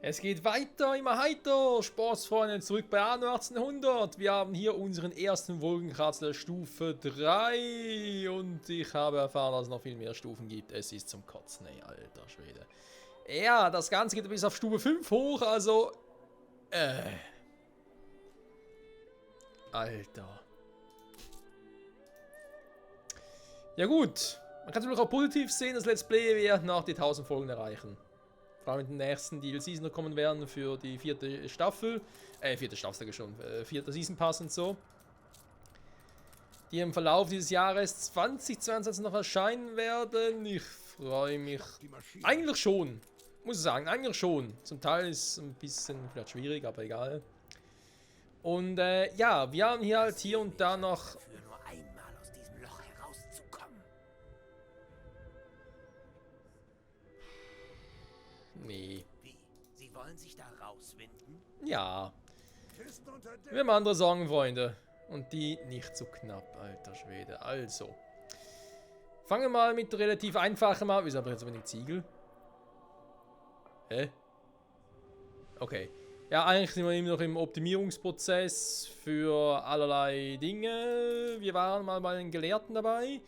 Es geht weiter, immer heiter. Sportsfreunde, zurück bei Anno 1800. Wir haben hier unseren ersten Wolkenkratzer Stufe 3. Und ich habe erfahren, dass es noch viel mehr Stufen gibt. Es ist zum Kotzen, ey, alter Schwede. Ja, das Ganze geht bis auf Stufe 5 hoch, also... Alter. Ja gut. Man kann es natürlich auch positiv sehen, das Let's Play wird noch die 1000 Folgen erreichen. Vor allem mit den nächsten DLCs noch kommen werden für die 4. Staffel. 4. Staffel schon. 4. Season Pass und so. Die im Verlauf dieses Jahres 2022 noch erscheinen werden. Ich freue mich. Eigentlich schon. Muss ich sagen, eigentlich schon. Zum Teil ist es ein bisschen vielleicht schwierig, aber egal. Und ja, wir haben hier halt hier und da noch... Nee. Wie? Sie wollen sich da rauswinden? Ja. Wir haben andere Sorgen, Freunde. Und die nicht so knapp, alter Schwede. Also. Fangen wir mal mit relativ einfachem an. Wieso habe ich jetzt so wenig Ziegel? Hä? Okay. Ja, eigentlich sind wir immer noch im Optimierungsprozess für allerlei Dinge. Wir waren mal bei den Gelehrten dabei.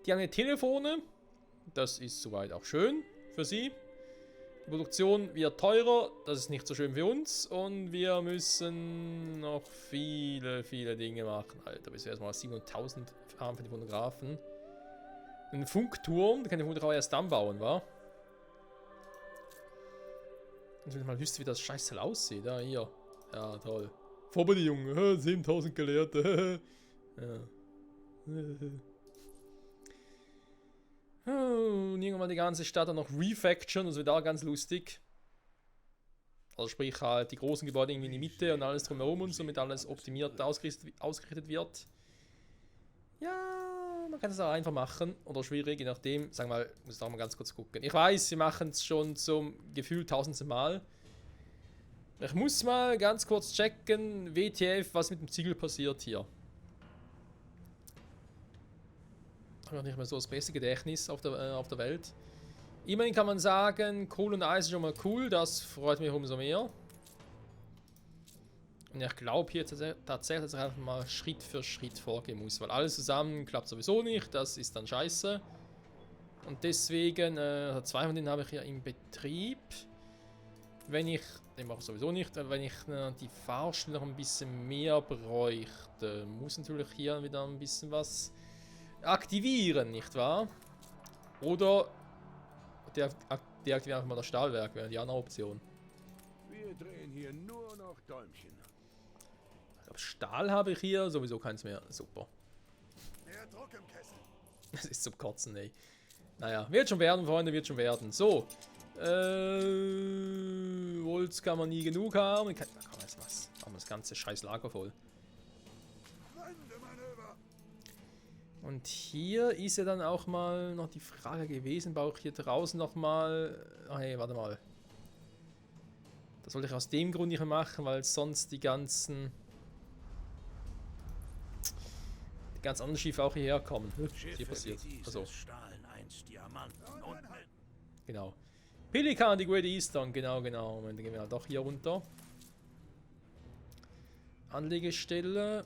Die haben ja Telefone. Das ist soweit auch schön für sie. Die Produktion wird teurer, das ist nicht so schön für uns und wir müssen noch viele Dinge machen. Alter, bis wir erstmal 700.000 haben für die Fotografen. Einen Funkturm, den kann ich vermutlich auch erst dann bauen, wa? Und wenn ich mal wüsste, wie das Scheißteil aussieht, da hier. Ja, toll. Vorbedingungen, 7000 Gelehrte. Ja. Und irgendwann die ganze Stadt dann noch refactoren, das wird auch ganz lustig. Also sprich halt die großen Gebäude irgendwie in die Mitte und alles drumherum und so, damit alles optimiert ausgerichtet wird. Ja, man kann es auch einfach machen oder schwierig, je nachdem. Sagen wir mal, muss ich auch mal ganz kurz gucken. Ich weiß, sie machen es schon zum Gefühl 1000. Mal. Ich muss mal ganz kurz checken, WTF, was mit dem Ziegel passiert hier. Ich habe nicht mehr so das beste Gedächtnis auf der Welt. Immerhin kann man sagen, Kohle und Eis ist schon mal cool, das freut mich umso mehr. Und ich glaube hier tatsächlich, dass ich einfach mal Schritt für Schritt vorgehen muss, weil alles zusammen klappt sowieso nicht, das ist dann scheiße. Und deswegen, 2 von denen habe ich hier im Betrieb. Wenn ich, den mache ich sowieso nicht, wenn ich die Fahrstelle noch ein bisschen mehr bräuchte, muss natürlich hier wieder ein bisschen was aktivieren, nicht wahr? Oder deaktivieren einfach mal das Stahlwerk, wäre die andere Option. Wir drehen hier nur noch Däumchen. Ich glaube, Stahl habe ich hier sowieso keins mehr. Super. Mehr Druck im Kessel. Das ist zum Kotzen, ey. Naja, wird schon werden, Freunde, wird schon werden. So. Holz kann man nie genug haben. Da kann man jetzt was. Machen wir das ganze scheiß Lager voll. Und hier ist ja dann auch mal noch die Frage gewesen, baue ich hier draußen nochmal... Oh hey, warte mal. Das wollte ich aus dem Grund nicht mehr machen, weil sonst die ganzen anderen Schiffe auch hierher kommen. Hier passiert. Also. Genau. Pelikan, die Great Eastern, genau. Moment, dann gehen wir halt doch hier runter. Anlegestelle,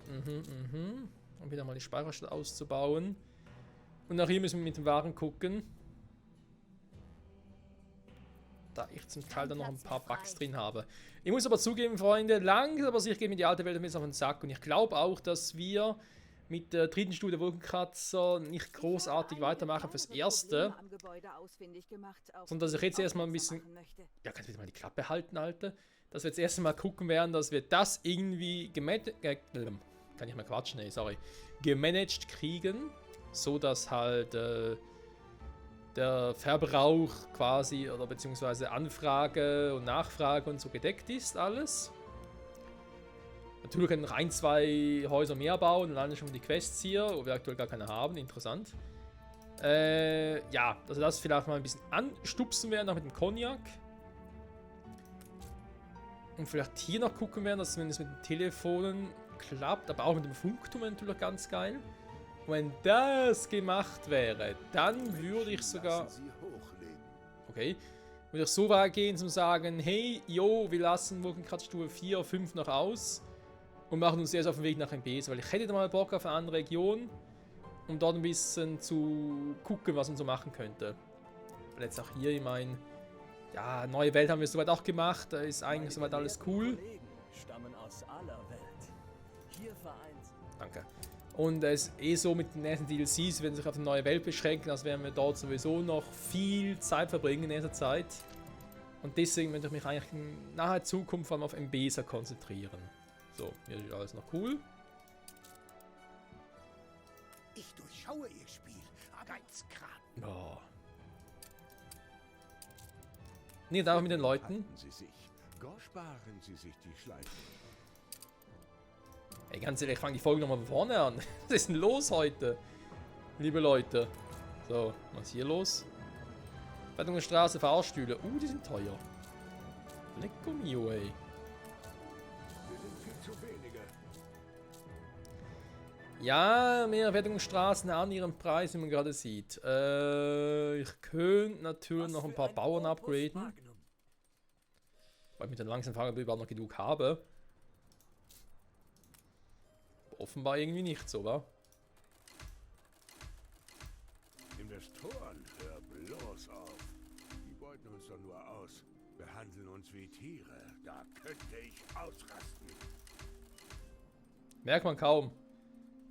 um wieder mal die Speicherstelle auszubauen. Und auch hier müssen wir mit den Waren gucken. Da ich zum Teil dann noch ein paar Bugs drin habe. Ich muss aber zugeben, Freunde, langsam aber sicher geht mir die alte Welt ein bisschen auf den Sack. Und ich glaube auch, dass wir mit der 3. Stufe Wolkenkratzer nicht großartig weitermachen fürs Erste. Sondern dass ich jetzt erstmal ein bisschen... Ja, kannst du bitte mal die Klappe halten, Alter? Dass wir jetzt erst mal gucken werden, dass wir das irgendwie gemanagt kriegen, so dass halt der Verbrauch quasi oder beziehungsweise Anfrage und Nachfrage und so gedeckt ist alles. Natürlich können noch 1, 2 Häuser mehr bauen und dann schon die Quests hier, wo wir aktuell gar keine haben, interessant. Ja, dass wir das vielleicht mal ein bisschen anstupsen werden, auch mit dem Cognac. Und vielleicht hier noch gucken werden, dass wenn es mit den Telefonen klappt, aber auch mit dem Funkturm natürlich ganz geil. Und wenn das gemacht wäre, dann würde ich sogar... Okay. würde ich so weit gehen, zum sagen, hey, jo, wir lassen Vulkankratz-Stufe 4, 5 noch aus und machen uns erst auf den Weg nach MBs, weil ich hätte da mal Bock auf eine andere Region, um dort ein bisschen zu gucken, was man so machen könnte. Weil jetzt auch hier, ich meine, ja, neue Welt haben wir soweit auch gemacht, da ist eigentlich soweit alles cool. Stammen aus aller Welt. Hier vereint. Danke. Und es ist eh so mit den nächsten DLCs, wenn sie sich auf die neue Welt beschränken, als werden wir dort sowieso noch viel Zeit verbringen in dieser Zeit. Und deswegen möchte ich mich eigentlich in naher Zukunft vor allem auf MBSA konzentrieren. So, hier ist alles noch cool. Ich durchschaue ihr Spiel. Geizkragen. Oh. Nicht einfach mit den Leuten. Halten Sie sich. Sparen Sie sich die Schleife. Ey, ganz ehrlich, ich fange die Folge nochmal von vorne an. Was ist denn los heute? Liebe Leute. So, was ist hier los? Wertungsstraße, Fahrstühle. Die sind teuer. Lecco mio, ey. Wir sind viel zu wenige. Ja, mehr Wertungsstraßen an ihrem Preis, wie man gerade sieht. Ich könnte natürlich noch ein paar Bauern upgraden. Weil ich mit den langsamen Fahrern überhaupt noch genug habe. Offenbar irgendwie nicht so, wa? Investoren, hör bloß auf. Die beuten uns doch nur aus. Behandeln uns wie Tiere. Da könnte ich ausrasten. Merkt man kaum.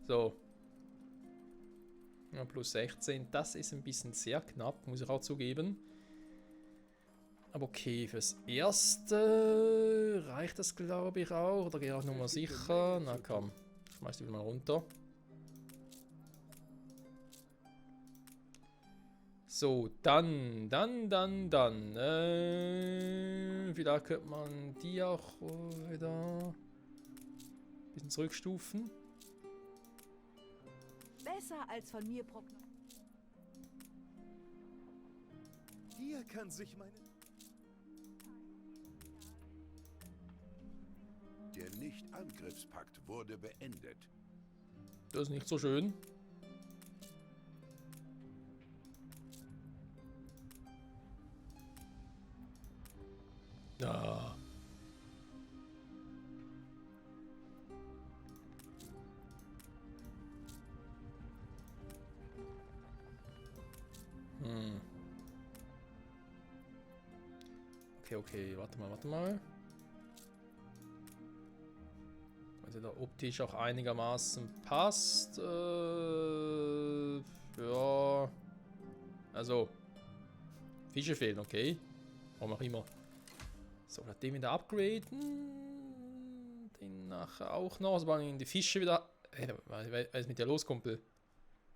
So. Ja, plus 16. Das ist ein bisschen sehr knapp, muss ich auch zugeben. Aber okay, fürs Erste reicht das, glaube ich, auch. Oder geht auch nochmal sicher. Na komm, schmeiß die mal runter. So, dann. Vielleicht könnte man die auch wieder ein bisschen zurückstufen. Besser als von mir prognostiziert. Hier kann sich meine... Der Nicht-Angriffspakt wurde beendet. Das ist nicht so schön. Ja. Okay, warte mal. Also da optisch auch einigermaßen passt. Ja. Also. Fische fehlen, okay. Warum auch immer. So, den wieder upgraden. Den nachher auch noch. Also in die Fische wieder. Was ist mit dir los, Kumpel?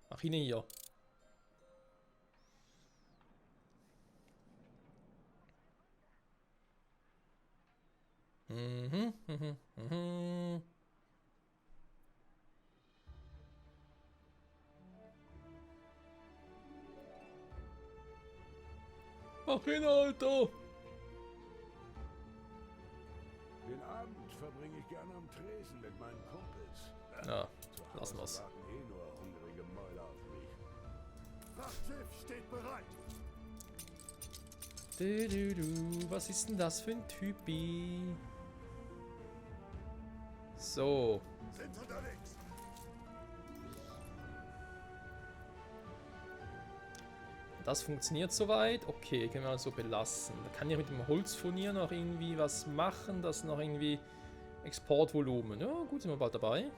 Mach ihn hier. Mach ihn, Alter! Den Abend verbringe ich gerne am Tresen mit meinen Kumpels. Ja, Zu lassen Hause wir's. warten eh nur hungrige Mäuler auf mich. Frachtschiff steht bereit. Was ist denn das für ein Typi? So. Sind unterwegs. Das funktioniert soweit. Okay, können wir also belassen. Da kann ich mit dem Holzfurnier noch irgendwie was machen. Das noch irgendwie Exportvolumen. Ja, gut, sind wir bald dabei.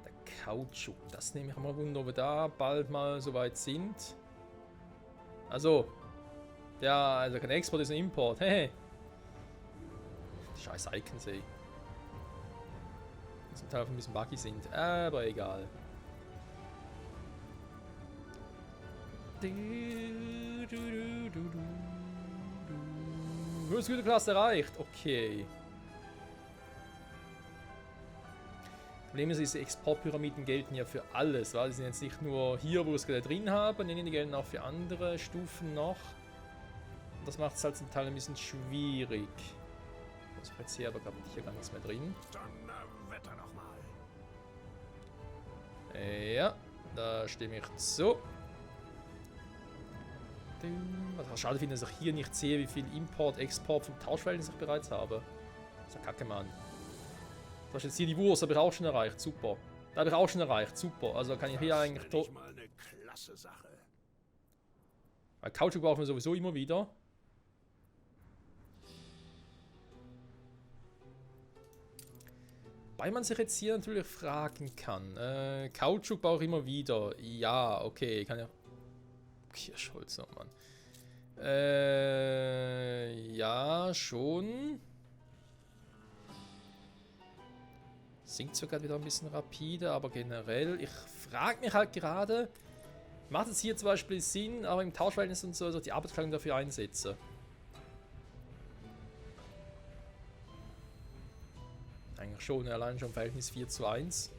Der Kautschuk. Das nehme ich mal Wunder, ob wir da bald mal soweit sind. Also. Ja, also kein Export ist ein Import. Hehe. Die scheiß Icons, ey. Die zum Teil ein bisschen buggy sind. Aber egal. Höchstgüterklasse erreicht. Okay. Problem ist, diese Exportpyramiden gelten ja für alles. Weil die sind jetzt nicht nur hier, wo wir es gerade drin haben, sondern die gelten auch für andere Stufen noch. Und das macht es halt zum Teil ein bisschen schwierig. Also jetzt hier aber glaube ich hier gar nichts mehr drin. Donnerwetter nochmal. Ja, Da stimme ich zu. Was ich schade finde, dass ich hier nicht sehe, wie viel Import, Export vom Tauschverhältnis ich bereits habe. Das ist ja kacke, Mann. Das ist jetzt hier die Wurst, habe ich auch schon erreicht. Super. Da habe ich auch schon erreicht. Super. Also kann ich hier eigentlich... Das ist mal eine klasse Sache. Weil Kautschuk brauchen wir sowieso immer wieder. Weil man sich jetzt hier natürlich fragen kann. Kautschuk brauche ich immer wieder. Ja, okay. Kann ja... Kirschholz, oh Mann. Ja, schon. Sinkt sogar wieder ein bisschen rapide, aber generell, ich frage mich halt gerade, macht es hier zum Beispiel Sinn, aber im Tauschverhältnis und so, also die Arbeitskleidung dafür einsetzen? Eigentlich schon, allein schon Verhältnis 4:1.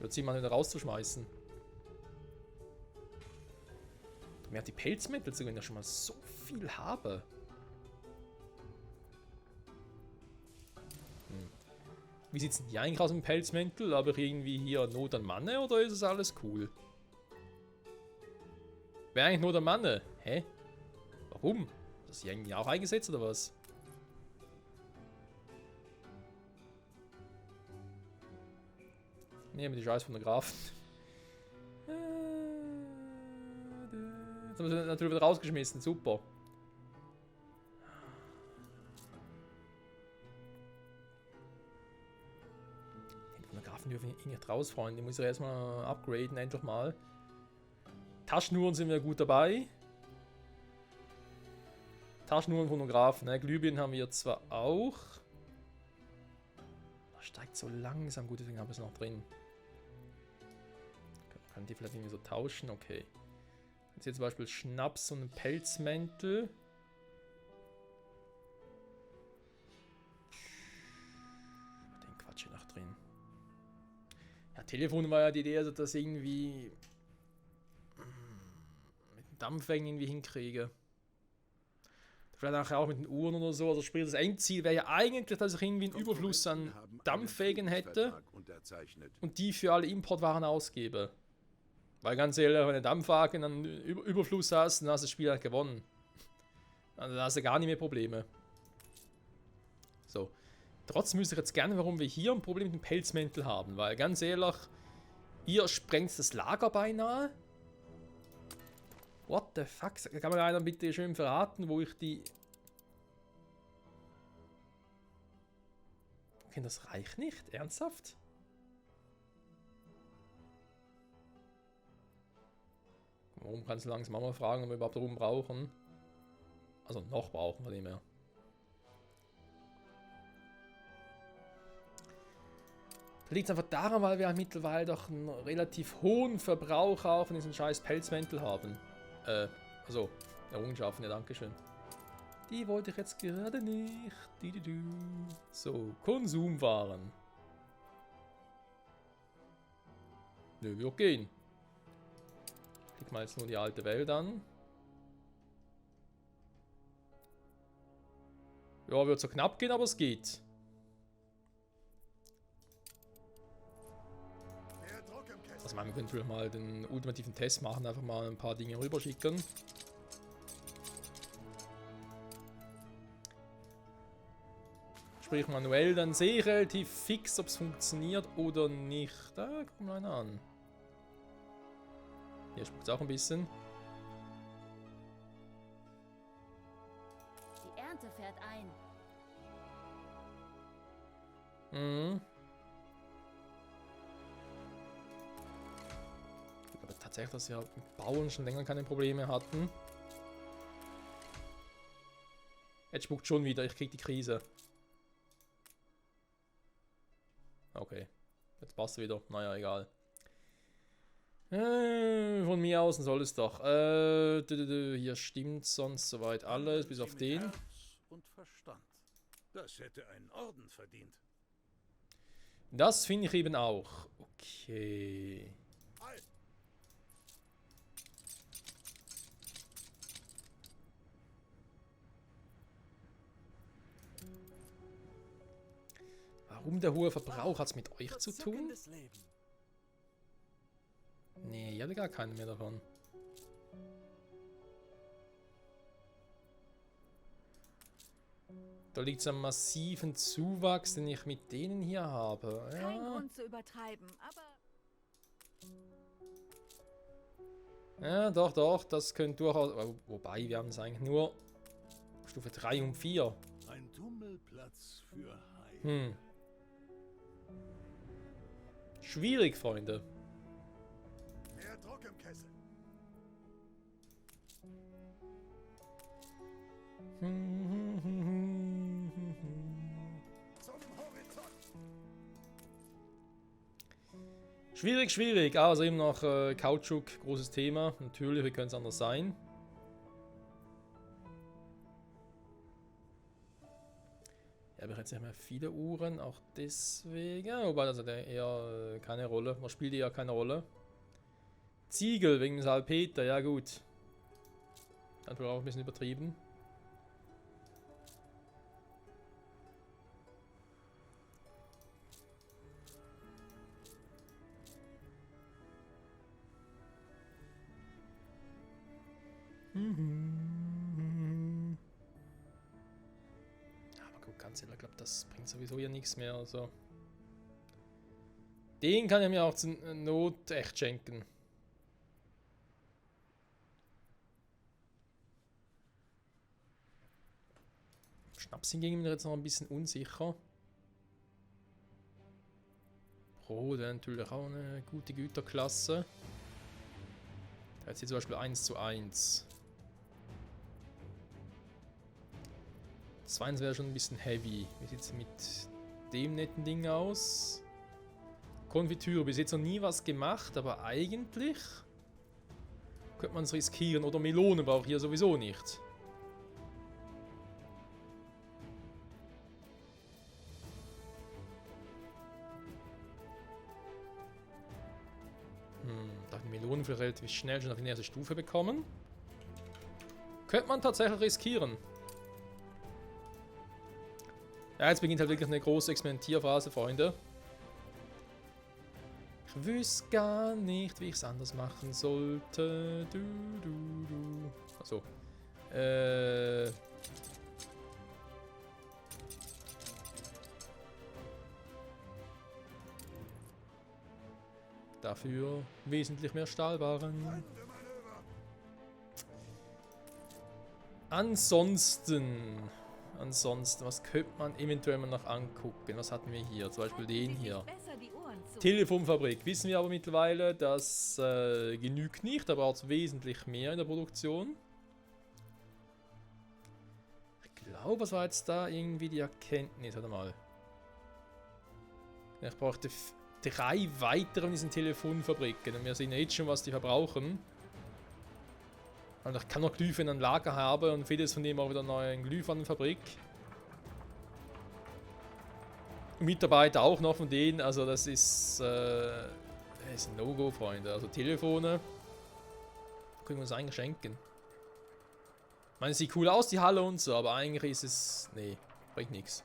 Wird sie mal wieder rauszuschmeißen. Mir hat die Pelzmäntel sogar, wenn ich schon mal so viel habe. Wie sieht es denn hier eigentlich aus im Pelzmäntel? Habe ich irgendwie hier Not an Manne oder ist es alles cool? Wäre eigentlich Not an Manne? Hä? Warum? Ist das hier irgendwie auch eingesetzt oder was? Nehmen wir die scheiß Fotografen. Jetzt haben wir sie natürlich wieder rausgeschmissen. Super. Den Fotografen dürfen wir nicht raus, Freunde. Die muss ich erstmal upgraden, endlich mal. Taschenuhren sind wir gut dabei. Taschenuhren, Fotografen. Ne? Glühbirnen haben wir zwar auch. Das steigt so langsam. Gut, deswegen haben wir es noch drin. Kann die vielleicht irgendwie so tauschen? Okay. Jetzt hier zum Beispiel Schnaps und ein Pelzmäntel. Den Quatsch hier noch drin. Ja, Telefon war ja die Idee, dass ich das irgendwie mit dem Dampfwägen irgendwie hinkriege. Vielleicht nachher auch mit den Uhren oder so. Also sprich, das Endziel wäre ja eigentlich, dass ich irgendwie einen Überfluss an Dampfwägen hätte und die für alle Importwaren ausgebe. Weil ganz ehrlich, wenn du Dampfwagen dann Überfluss hast, dann hast du das Spiel halt gewonnen. Also da hast du gar nicht mehr Probleme. So. Trotzdem wüsste ich jetzt gerne, warum wir hier ein Problem mit dem Pelzmäntel haben. Weil ganz ehrlich, ihr sprengt das Lager beinahe. What the fuck? Kann mir einer bitte schön verraten, wo ich die... Okay, das reicht nicht? Ernsthaft? Warum kannst du langsam mal fragen, ob wir überhaupt Rum brauchen? Also noch brauchen wir nicht mehr. Das liegt einfach daran, weil wir mittlerweile doch einen relativ hohen Verbrauch auch von diesen scheiß Pelzmäntel haben. Also, Errungenschaften, ja, dankeschön. Die wollte ich jetzt gerade nicht. So, Konsumwaren. Nö, wird gehen. Klick mal jetzt nur die alte Welt an. Ja, wird so knapp gehen, aber es geht. Also wir können natürlich mal den ultimativen Test machen, einfach mal ein paar Dinge rüberschicken. Sprich manuell, dann sehe ich relativ fix, ob es funktioniert oder nicht. Da gucken wir einer an. Hier spuckt es auch ein bisschen. Die Ernte fährt ein. Mhm. Ich glaube tatsächlich, dass wir mit Bauen schon länger keine Probleme hatten. Jetzt spuckt schon wieder, ich krieg die Krise. Okay, jetzt passt wieder. Naja, egal. Von mir aus soll es doch. Hier stimmt sonst soweit alles, bis auf den. Herz und Verstand. Das hätte einen Orden verdient. Das finde ich eben auch. Okay. Warum der hohe Verbrauch? Hat es mit euch zu tun? Verzuckendes Leben. Nee, ich hatte gar keinen mehr davon. Da liegt es am massiven Zuwachs, den ich mit denen hier habe. Kein Ja, Grund zu übertreiben, aber ja doch, das könnte durchaus... Wobei, wir haben es eigentlich nur Stufe 3 und 4. Ein Tummelplatz für Haie. Schwierig, Freunde. Mehr Druck im Kessel. Zum Horizont. Schwierig. Also eben noch Kautschuk, großes Thema. Natürlich, wie könnte es anders sein? Ja, habe ich jetzt nicht mehr viele Uhren, auch deswegen. Wobei, also der eher keine Rolle. Man spielt eher keine Rolle. Ziegel wegen dem Salpeter, ja gut. Hat wohl auch ein bisschen übertrieben. Aber gut, ganz ehrlich, ich glaube, das bringt sowieso ja nichts mehr. Also. Den kann ich mir auch zur Not echt schenken. Schnaps hingegen bin ich jetzt noch ein bisschen unsicher. Brot natürlich auch eine gute Güterklasse. Da hat sie zum Beispiel 1:1. Das 1 wäre schon ein bisschen heavy. Wie sieht es mit dem netten Ding aus? Konfitüre, bis jetzt noch nie was gemacht, aber eigentlich könnte man es riskieren. Oder Melonen brauche ich hier sowieso nicht. Da die Melonen vielleicht relativ schnell schon auf die nächste Stufe bekommen. Könnte man tatsächlich riskieren. Ja, jetzt beginnt halt wirklich eine große Experimentierphase, Freunde. Ich wüsste gar nicht, wie ich es anders machen sollte. Achso. Dafür wesentlich mehr Stahlwaren. Ansonsten, was könnte man eventuell mal noch angucken? Was hatten wir hier? Zum Beispiel den hier. besser die Ohren zu. Telefonfabrik. Wissen wir aber mittlerweile, das genügt nicht. Da braucht es wesentlich mehr in der Produktion. Ich glaube, was war jetzt da irgendwie die Erkenntnis? Warte mal. Ich brauchte 3 weitere von diesen Telefonfabriken. Und wir sehen jetzt schon, was die verbrauchen. Und ich kann noch Glühwein an Lager haben und vieles von dem auch wieder eine neue Glühweinfabrik. Mitarbeiter auch noch von denen, also das ist ein No-Go, Freunde. Also Telefone können wir uns eigentlich schenken. Ich meine, es sieht cool aus, die Halle und so, aber eigentlich ist es... Nee, bringt nichts.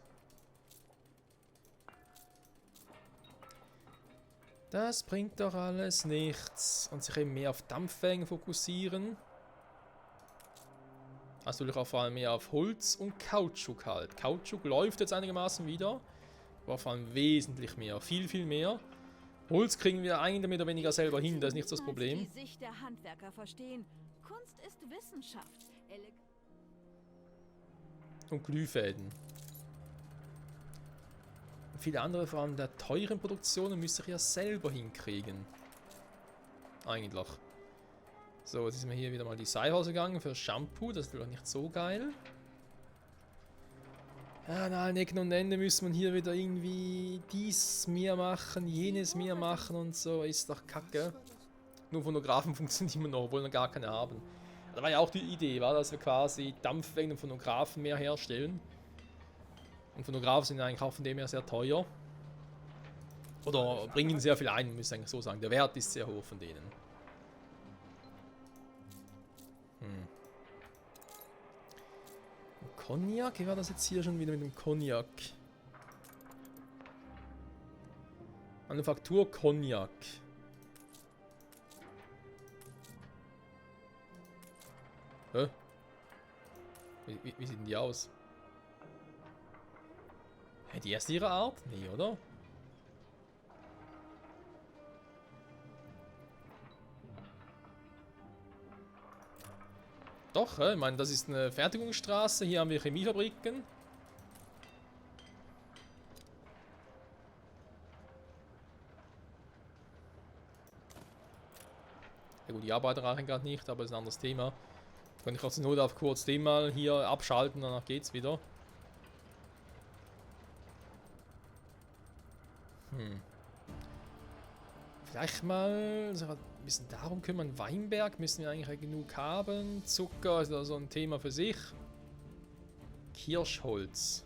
Das bringt doch alles nichts. Und sich eben mehr auf Dampfwägen fokussieren. Also natürlich auch vor allem mehr auf Holz und Kautschuk halt. Kautschuk läuft jetzt einigermaßen wieder. Aber vor allem wesentlich mehr. Viel mehr. Holz kriegen wir eigentlich mehr oder weniger selber hin. Das ist nicht das Problem. Die Sicht der Handwerker verstehen. Kunst ist Wissenschaft. Und Glühfäden. Und viele andere, vor allem der teuren Produktionen, müsste ich ja selber hinkriegen. Eigentlich. So, jetzt ist mir hier wieder mal die Seihause gegangen für Shampoo. Das ist natürlich nicht so geil. Ja, an allen Ecken und Enden müssen wir hier wieder irgendwie dies mehr machen, jenes mehr machen und so. Ist doch kacke. Nur Phonographen funktionieren immer noch, obwohl wir gar keine haben. Da war ja auch die Idee, war, dass wir quasi Dampfwägen und Phonographen mehr herstellen. Und Phonographen sind eigentlich auch von dem her sehr teuer. Oder bringen sehr viel ein, muss ich eigentlich so sagen. Der Wert ist sehr hoch von denen. Cognac? Wie war das jetzt hier schon wieder mit dem Cognac? Manufaktur Cognac. Hä? Wie sieht denn die aus? Hä, die erste ihrer Art? Nee, oder? Doch, ich meine, das ist eine Fertigungsstraße. Hier haben wir Chemiefabriken. Ja gut, die Arbeiter reichen gerade nicht, aber das ist ein anderes Thema. Kann ich trotzdem nur auf kurz den mal hier abschalten, danach geht's wieder. Vielleicht mal so ein bisschen darum kümmern. Weinberg müssen wir eigentlich genug haben. Zucker ist also ein Thema für sich. Kirschholz.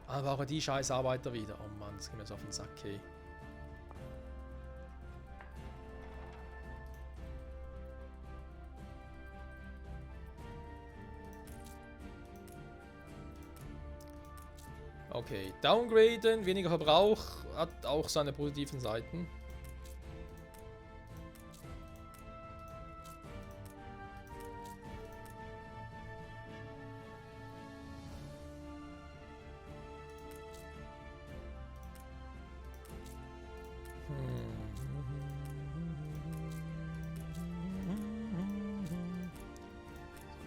Aber auch die scheiß Arbeiter wieder. Oh Mann, das geht mir so auf den Sack, hey. Okay, downgraden, weniger Verbrauch, hat auch seine positiven Seiten.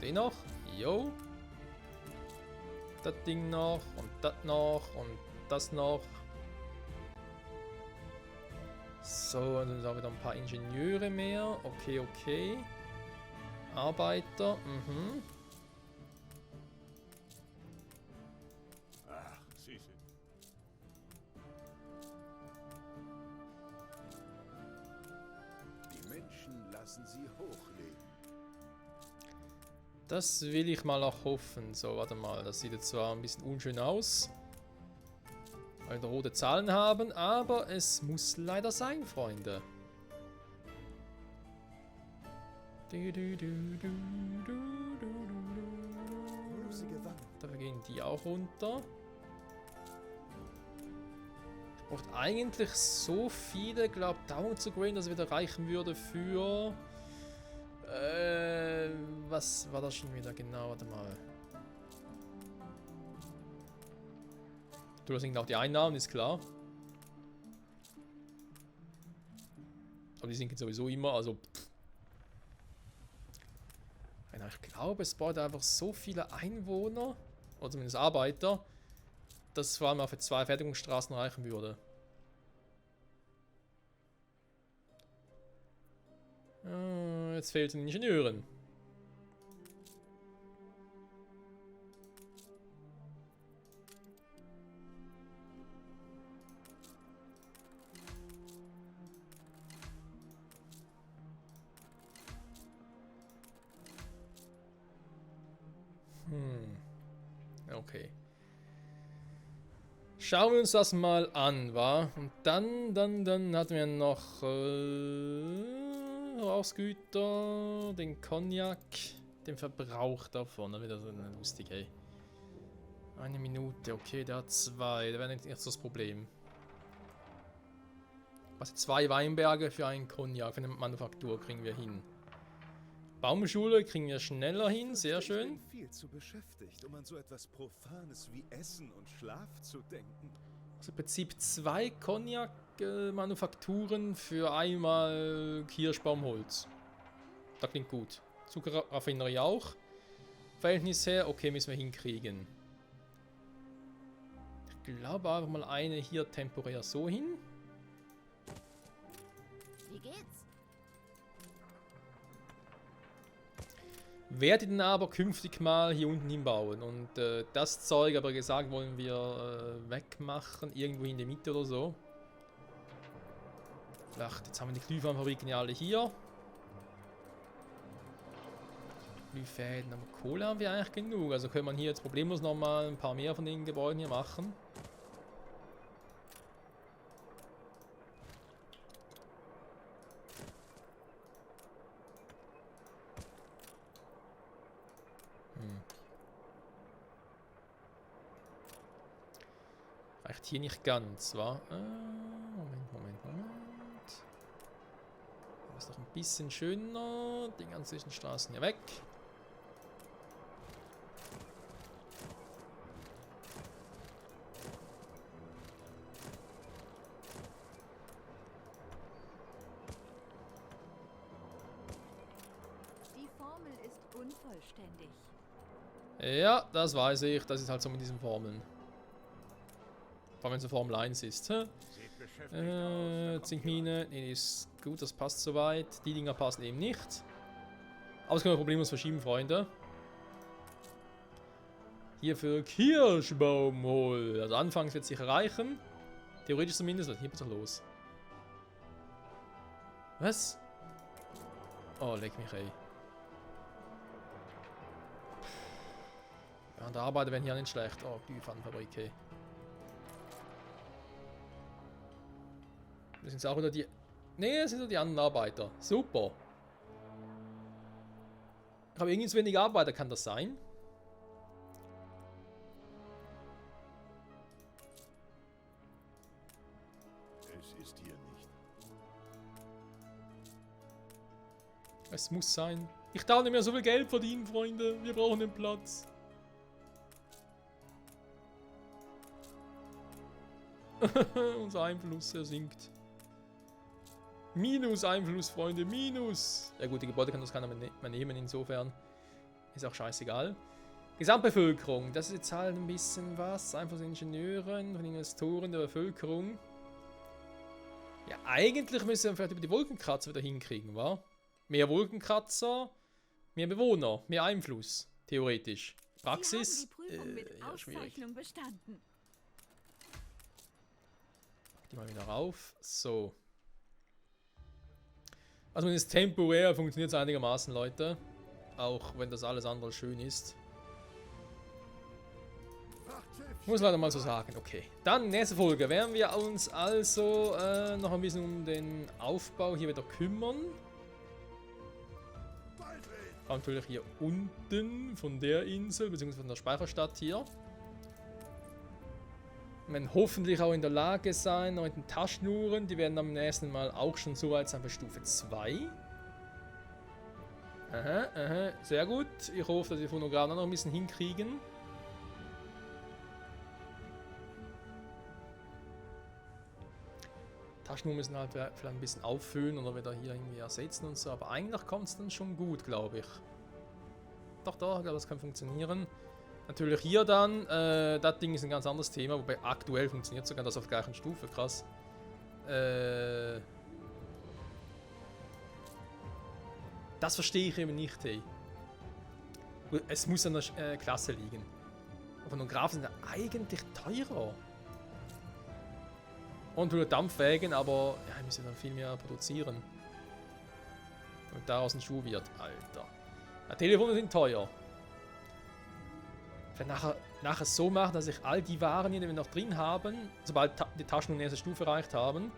Den noch? Jo. Das Ding noch und das noch und das noch. So, dann haben wir da ein paar Ingenieure mehr. Okay, okay. Arbeiter, Ach, Sie sind. Die Menschen lassen sie hochleben. Das will ich mal auch hoffen. So, warte mal. Das sieht jetzt zwar ein bisschen unschön aus, weil wir rote Zahlen haben, aber es muss leider sein, Freunde. Dafür gehen die auch runter. Ich brauche eigentlich so viele, glaube ich, down zu graden, dass es wieder reichen würde für... was war das schon wieder genau? Warte mal. Du hast auch die Einnahmen, ist klar. Aber die sinken sowieso immer, also... Ich glaube, es braucht einfach so viele Einwohner, oder zumindest Arbeiter, dass es vor allem auch für 2 Fertigungsstraßen reichen würde. Jetzt fehlt es den Ingenieuren. Okay. Schauen wir uns das mal an, wa? Und dann hatten wir noch Verbrauchsgüter, den Cognac, den Verbrauch davon. Das ist wieder so lustig, ey. 1 Minute, okay, der hat 2. Da wäre nicht das Problem. Also 2 Weinberge für einen Cognac, für eine Manufaktur kriegen wir hin. Baumschule kriegen wir schneller hin, sehr schön. Ich bin viel zu beschäftigt, um an so etwas Profanes wie Essen und Schlaf zu denken. Also im Prinzip 2 Cognac-Manufakturen für einmal Kirschbaumholz. Das klingt gut. Zuckerraffinerie auch. Verhältnis her, okay, müssen wir hinkriegen. Ich glaube einfach mal eine hier temporär so hin. Wie geht's? Werde den aber künftig mal hier unten hinbauen. Und das Zeug, aber gesagt, wollen wir wegmachen. Irgendwo in der Mitte oder so. Vielleicht, jetzt haben wir die Glühweinfabriken ja alle hier. Glühfäden, aber Kohle haben wir eigentlich genug. Also können wir hier jetzt problemlos nochmal ein paar mehr von den Gebäuden hier machen. Reicht hier nicht ganz, wa? bisschen schöner. Die ganzen Straßen hier weg. Die Formel ist unvollständig. Ja, das weiß ich. Das ist halt so mit diesen Formeln. Vor allem wenn es eine Formel 1 ist. Hä? Sieht beschäftigt aus. Zinkmine. Nee, die ist gut, das passt soweit. Die Dinger passen eben nicht. Aber das können wir problemlos verschieben, Freunde. Hier für Kirschbaumwohl. Also anfangs wird es sicher reichen. Theoretisch zumindest. Was ist hier bitte los? Was? Oh, leck mich, ey. Ja, und die Arbeiter werden hier nicht schlecht. Oh, Glühpfannenfabrik, ey. Das sind auch wieder die... Nee, das sind nur die anderen Arbeiter. Super. Ich habe irgendwie zu wenig Arbeiter, kann das sein? Es ist hier nicht. Es muss sein. Ich darf nicht mehr so viel Geld verdienen, Freunde. Wir brauchen den Platz. Unser Einfluss, er sinkt. Minus Einfluss, Freunde, minus. Ja gut, die Gebäude kann das keiner mehr nehmen, insofern. Ist auch scheißegal. Gesamtbevölkerung, das ist jetzt halt ein bisschen was. Einfach von Ingenieuren, von Investoren der Bevölkerung. Ja, eigentlich müssen wir vielleicht über die Wolkenkratzer wieder hinkriegen, wa? Mehr Wolkenkratzer, mehr Bewohner, mehr Einfluss, theoretisch. Praxis, Sie haben die Prüfung mit ja, schwierig. Auszeichnung bestanden. Die mal wieder rauf. So. Also zumindest temporär funktioniert es einigermaßen, Leute. Auch wenn das alles andere schön ist. Muss leider mal so sagen. Okay. Dann, nächste Folge, werden wir uns also noch ein bisschen um den Aufbau hier wieder kümmern. Natürlich hier unten von der Insel, beziehungsweise von der Speicherstadt hier. Wir werden hoffentlich auch in der Lage sein, noch mit den Taschenuhren, die werden am nächsten Mal auch schon so weit sein für Stufe 2. Aha, aha, sehr gut. Ich hoffe, dass die Phonografen noch ein bisschen hinkriegen. Taschenuhren müssen halt vielleicht ein bisschen auffüllen oder wieder hier irgendwie ersetzen und so, aber eigentlich kommt es dann schon gut, glaube ich. Doch, doch, ich glaube, das kann funktionieren. Natürlich hier dann, das Ding ist ein ganz anderes Thema, wobei aktuell funktioniert sogar das auf der gleichen Stufe, krass. Das verstehe ich eben nicht, hey. Es muss an der Klasse liegen. Phonographen sind eigentlich teurer. Und nur Dampfwägen, aber ja, wir müssen dann viel mehr produzieren. Damit daraus ein Schuh wird, Alter. Ja, Telefone sind teuer. Ich werde nachher so machen, dass ich all die Waren, die wir noch drin haben, sobald die Taschenuhren die nächste Stufe erreicht haben,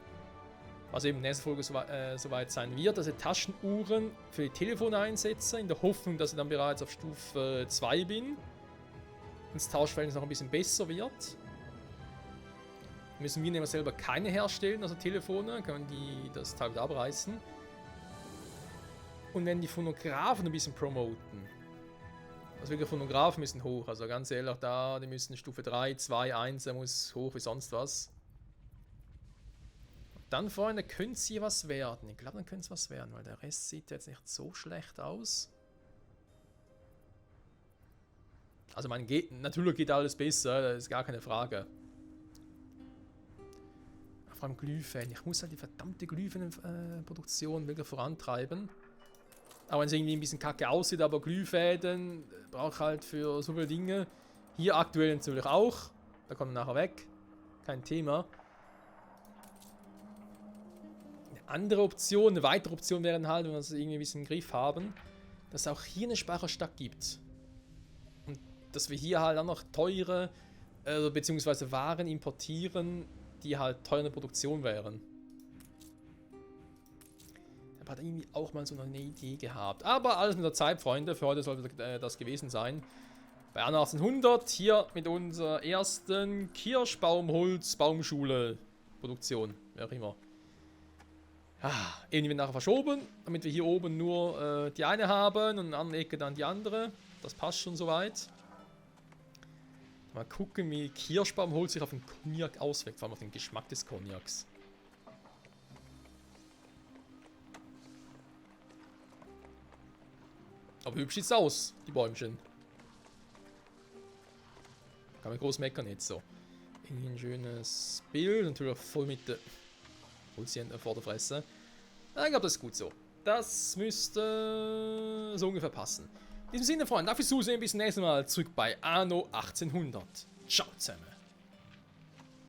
was eben in der nächsten Folge soweit sein wird, dass ich Taschenuhren für die Telefone einsetze, in der Hoffnung, dass ich dann bereits auf Stufe 2 bin. Und das Tauschverhältnis noch ein bisschen besser wird. Müssen wir nämlich selber keine herstellen, also Telefone, können die das Teil wieder abreißen. Und wenn die Phonographen ein bisschen promoten, also wirklich Phonographen müssen hoch, also ganz ehrlich, da, die müssen Stufe 3, 2, 1, der muss hoch wie sonst was. Und dann, Freunde, könnte es hier was werden. Ich glaube, dann könnte es was werden, weil der Rest sieht jetzt nicht so schlecht aus. Also, natürlich geht alles besser, das ist gar keine Frage. Vor allem Glühfäden. Ich muss halt die verdammte Glühfädenproduktion wirklich vorantreiben. Auch wenn es irgendwie ein bisschen kacke aussieht, aber Glühfäden brauche ich halt für so viele Dinge. Hier aktuell natürlich auch. Da kommt nachher weg. Kein Thema. Eine andere Option, eine weitere Option wäre halt, wenn wir das irgendwie ein bisschen im Griff haben, dass es auch hier eine Speicherstadt gibt. Und dass wir hier halt auch noch teure, beziehungsweise Waren importieren, die halt teuer in der Produktion wären. Ich habe irgendwie auch mal so eine Idee gehabt. Aber alles mit der Zeit, Freunde. Für heute sollte das gewesen sein. Bei Anno 1800 hier mit unserer ersten Kirschbaumholz-Baumschule-Produktion. Wer auch immer. Irgendwie nachher verschoben, damit wir hier oben nur die eine haben und in der anderen Ecke dann die andere. Das passt schon soweit. Mal gucken, wie Kirschbaumholz sich auf den Cognac auswirkt, vor allem auf den Geschmack des Cognacs. Aber hübsch sieht's aus, die Bäumchen. Kann man groß meckern jetzt so. Irgendwie ein schönes Bild, natürlich auch voll mit der Holzchen vor der Fresse. Ich glaube, das ist gut so. Das müsste so ungefähr passen. In diesem Sinne, Freunde, dafür Zusehen, bis zum nächsten Mal zurück bei Anno 1800. Ciao zusammen.